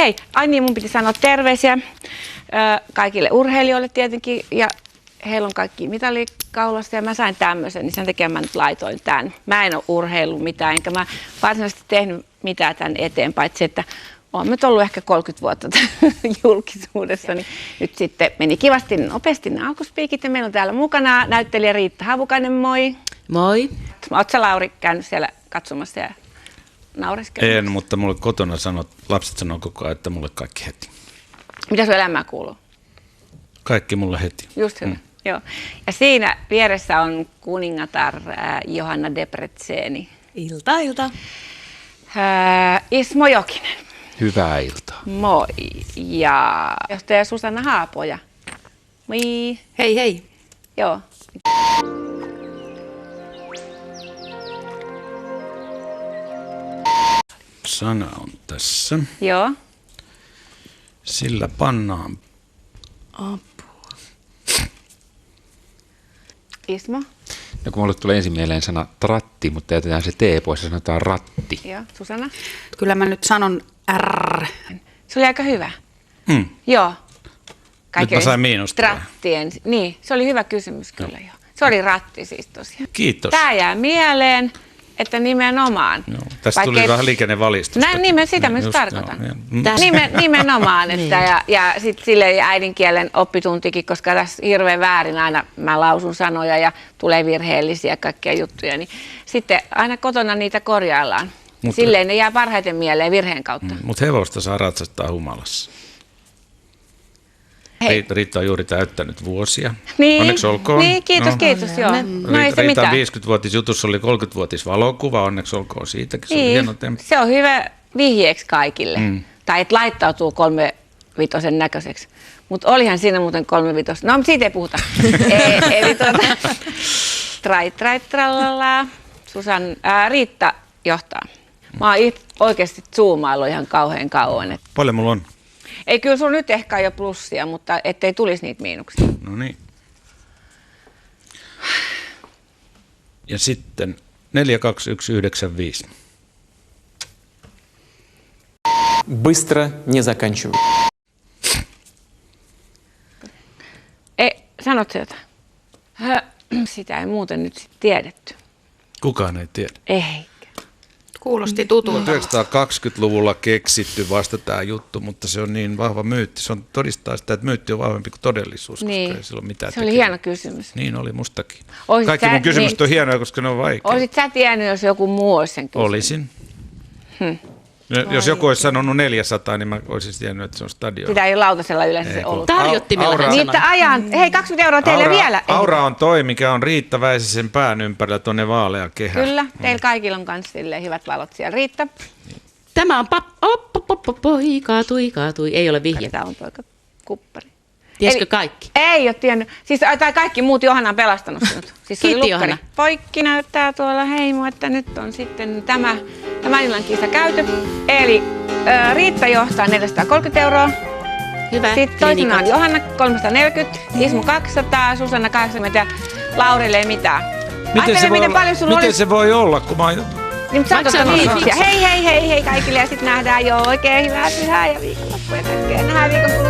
Hei, ai niin, mun piti sanoa terveisiä kaikille urheilijoille tietenkin, ja heillä on kaikki mitalikaulassa, ja mä sain tämmöisen, niin sen takia mä nyt laitoin tämän. Mä en ole urheillut mitään, enkä mä varsinaisesti tehnyt mitään tämän eteen, paitsi että olen nyt ollut ehkä 30 vuotta julkisuudessa, niin nyt sitten meni kivasti nopeasti nämä alkuspiikit, ja meillä on täällä mukana näyttelijä Riitta Havukainen, moi. Moi. Ootko sä, Lauri, käynyt siellä katsomassa ja naureskellut? En, mutta mulle kotona lapset sanoo koko ajan, että mulle kaikki heti. Mitä sun elämään kuuluu? Kaikki mulle heti. Just hyvä. Joo. Ja siinä vieressä on kuningatar Johanna Debreceni. Ilta. Ismo Jokinen. Hyvää iltaa. Moi. Ja johtaja Susanna Haapoja. Moi. Hei. Joo. Sana on tässä. Joo. Sillä pannaan. Ismo. No kun mulle tulee ensin mieleen sana tratti, mutta jätetään se T pois ja sanotaan ratti. Joo. Susanna. Kyllä mä nyt sanon R. Se oli aika hyvä. Joo. Nyt mä sain miinusta. Trattien. Niin, se oli hyvä kysymys kyllä joo. Se oli ratti siis tosiaan. Kiitos. Tää jää mieleen, että nimenomaan. No, tästä tuli vähän liikennevalistusta. Sitä mä just tarkoitan. Nimenomaan, Niin. että ja sitten sille äidinkielen oppituntikin, koska tässä hirveän väärin aina mä lausun sanoja ja tulee virheellisiä kaikkia juttuja, niin sitten aina kotona niitä korjaillaan. Silleen ne jää parhaiten mieleen virheen kautta. Mutta hevosta saa ratsastaa humalassa. Hei. Riitta on juuri täyttänyt vuosia. Niin, Onneksi olkoon. Niin, kiitos, joo. No ei se Riitan mitään. 50-vuotisjutussa oli 30-vuotis valokuva, onneksi olkoon siitäkin. Se oli Niin, hieno temppu. se on hyvä vihjeeksi kaikille. Tai että laittautuu 35 näköiseksi. Mutta olihan siinä muuten 35. No, siitä ei puhuta. Eli trallala. Riitta johtaa. Mä oon oikeasti zoomaillut ihan kauhean kauan. Paljon mulla on? Ei, kyllä sulla nyt ehkä jo plussia, mutta ettei tulisi niitä miinuksia. No niin. Ja sitten 42195. Быстро не заканчивай. Sanot sä jotain? Sitä ei muuten nyt sit tiedetty. Kukaan ei tiedä. Ei. Kuulosti tutulta. 1920-luvulla keksitty vasta tämä juttu, mutta se on niin vahva myytti. Se on todistaa sitä, että myytti on vahvempi kuin todellisuus, Niin. koska ei sillä ole mitään Se oli tekemistä. hieno kysymys. Niin oli mustakin. Oisit Kaikki sä- mun kysymykset niin. on hienoja, koska ne on vaikeita. Olisit sä tiennyt, jos joku muu olisi sen kysynyt? Olisin. Jos joku olisi sanonut 400, niin mä olisin tiennyt, että se on stadion. Sitä ei lautasella yleensä se ollut. Tarjottimella Aura- hän sanoi. Niitä ajan. Hei, 20 € teille vielä. Aura on toi, mikä on Riitta Väisäsen pään ympärillä tuonne vaalea kehä. Kyllä, teillä kaikilla on myös hyvät valot siellä. Riitta. Tämä on poi, kaatui. Ei ole vihje. Tämä on poika kuppari. Tiesikö Eli- kaikki? Ei ole tiennyt. Siis tai kaikki muut Johanna on pelastanut sinut. Siis se oli Kiitti, lukkari. Johanna. Poikki näyttää tuolla heimo, että nyt on sitten tämä illan kisa käyty. Eli Riitta johtaa 430 €. Hyvä. Sitten toisena on Johanna 340, Ismo 200, Susanna 80 ja Laurille ei mitään. Ajattele, miten paljon sulla miten olisi. se voi olla, kun mä... Niin, mutta sä oot Maksaa ottanut viisi. viisiä. Hei kaikille ja sitten nähdään jo oikein hyvää pyhää ja viikonloppua ja kaikkea. Nähdään viikon kuluttua.